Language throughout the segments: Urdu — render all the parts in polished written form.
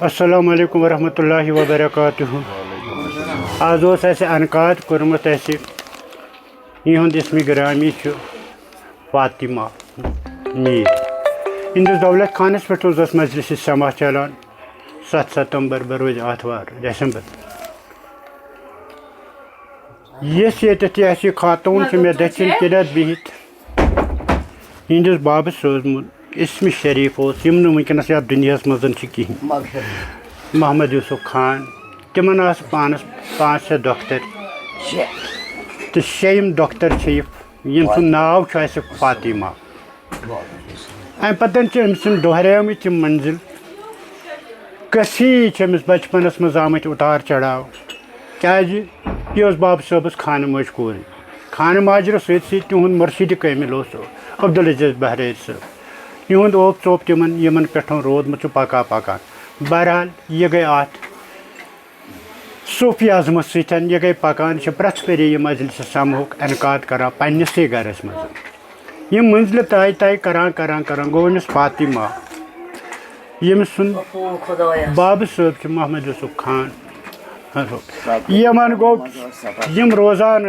السلام علیکم ورحمۃ اللہ وبرکاتہ. آز انعقاد کورمت یہند اسم گرامی فاطمہ میر. اندس دولت خانس پہ مجلس سما چلان 7 ستمبر بروز آتوار دسمبر. یس یہ خاتون مے دچن کلت بہت ہندس بابس سوزمت اسم شریف ونکس یتھ دنیا مزن کہین محمد یوسف خان. تمن پانس 5-6 دختر تو 6 دختر یم سن ناو فاطمہ. ام پتن أم سن دہرمت منزل کثیر امس بچپنس مز آمت اتار چڑھاو کیازِ یہ باب صٲبس خانہ ماج کوری. خانہ ماجرس سی تہند مرشد کامل عبدالعزیز بہرٲرۍ صٲب. یہند اوپ ژوپ تمن یمن پہ رودمت پکان پکان. بہرحال یہ گئی ات صوفی اعظمت ستن یہ گئی پکان پریت ؤری یہ مجلس سماہک انعقاد کران پنسے گرس مز. یہ منزل طے کران کران کران گو امس فاطمہ یمس سن باب صٲب محمد یوسف خان. یمن گو یم روزان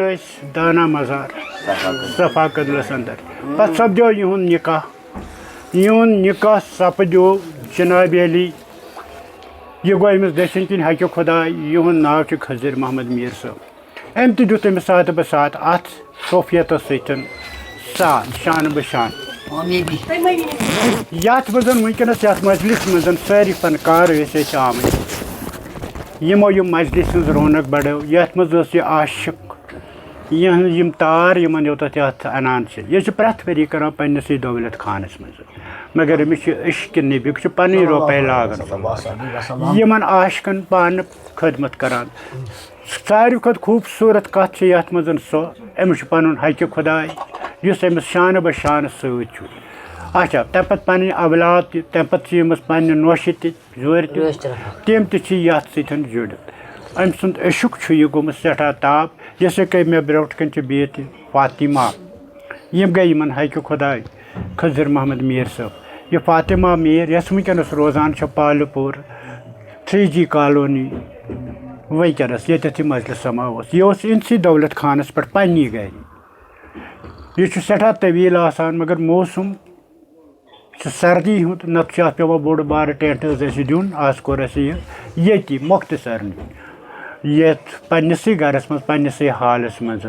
دانا مزار صفا قدلس اندر. پتہ سپدو یہند نکاح. یہند نکاح سپدو جناب علی یہ گو امس دچن کن حق خدا. یہند ناو خضر محمد میر صٲب. ام تہ دیت امس ساتھ بہ ساتھ ات صوفیت ستن ساتھ شان بہ شان. یت مز ونکس یتھ مجلس مز ساری فنکار آمت یمو یم مجلس ہز رونق بڑو. یتھ مز یہ عاشق یم تار یمن یوتت یتھ انان یہ پریت ؤری کران پنسے دولت خانس مز. مگر امس عشق نبی پن روپے لاگان یمن عاشقن پان خدمت کران. ساروی کھت خوبصورت کت یتھ مز سو امس پن حق خدا اس امس شان بہ شان ست. اچھا تمہ پتہ پن اولاد تمہ پتہ امس پنہ نوشہ تور تم تت ستن جڑت. ام سند عشق یہ گومت سٹھا تاپ. جیسے کہ مے بروٹ کن بیت فاطمہ یم گئی یمن حق خدا خضر محمد میر صٲب. یہ فاطمہ میر یس ونکس روزان پالہ پور 3G کالونی ونکس یتھ مجلس سما یہ انسی دولت خانس پہ پنی گھر. یہ سٹھا طویل آسان مگر موسم سردی ہند نت ات پہ بوڑ بار ٹینٹ دن. آز کور یہ مختصر یتھ پنسے گرس مز پنسے حالس مز.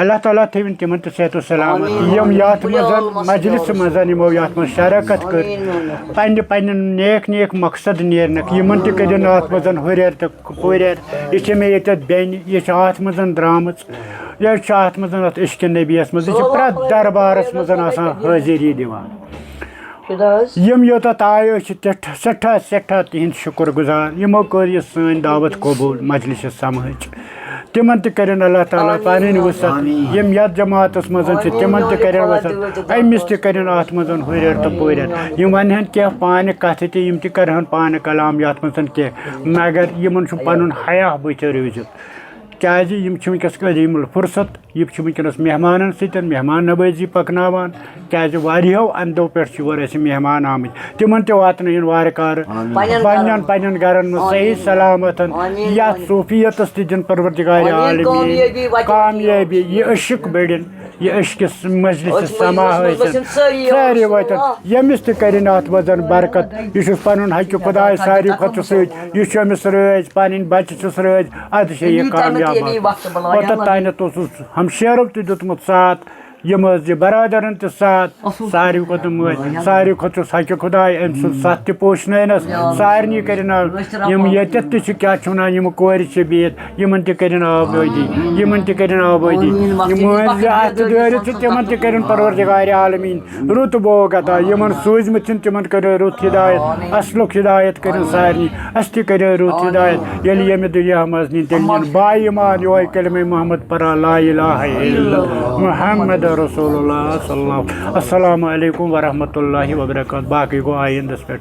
اللہ تعالیٰ تھون تمن صحت و سلامت یم یتھ مز مجلس مز یمو یتھ مز شرکت کر پنہ نیک نیک مقصد نیرنک یمن تہ کرن ات مز ہریر تو پوریر. یہ مے یت بین یہ ات مز درامت یہ ات مز ات عشق نبیس مز یہ پریت دربارس مز آسان حاضری دیوان. یم یوتت آئے سٹھا سٹھا تہند شکر گزار. یمو کر یہ سن دعوت قبول مجلس سماہچ. تمن تہ کرن اللہ تعالیٰ پنن وسعت یم یتھ جماعتس مز تمن تہ کرن وسعت امس تہ کرن ات مز ہریر تو پوریر. یم ونہن کی پانہ کتھ تہ یم تہ کرہن پانہ کلام یتھ مز کی مگر یمن پن حیا بت روزت کیازِ یم ونکس قدیم الفرصت. یہ ونکس مہمانن ستن مہمان نوازی پکناوان کیازِ واریاہو اندو پہ یور مہمان آمت تمن تہ واتن وار کار پنن گرن مز صحیح سلامت. یتھ صوفیتس تہ دن پروردگار عالمین کامیابی. یہ عشق بڑن یہ عشق مجلس سما ساری واتن یمس تہ کرن ات مز برکت. یہ پن حق خدا ساروی کھت ست یہ امس رٲض پنن بچہ چھس رٲض ادٕ یہ کامیاب. اوتت تانت ہمشیرو تہ دیتمت ساتھ یم یہ برادرن تہ ساتھ ساروی کھت ساروی کھت حق خدا ام سن ست تہ پوشنس سارنی کرن یم یتھ تہ کیا ونان یم کور بہت یمن تہ کرن آبادی یمن تہ کرن آبادی. یم ات دٲرِتھ تمن تہ کرن پروردگار عالمین رُت بوگ عطا. یمن سوٗزمٕتۍ چھِن تمن کرو رُت ہدایت اصلُک ہدایت کرن سارنی. اس تہ کرو رُت ہدایت ییٚلہِ ییٚمہِ دُنیا منٛز نِن تیٚلہِ نِن با ایمان یہوے کلمہ محمد پران لا الہ الا اللہ محمد رسول اللہ صلی اللہ. السلام علیکم ورحمۃ اللہ وبرکاتہ. باقی گو آئندس پہ.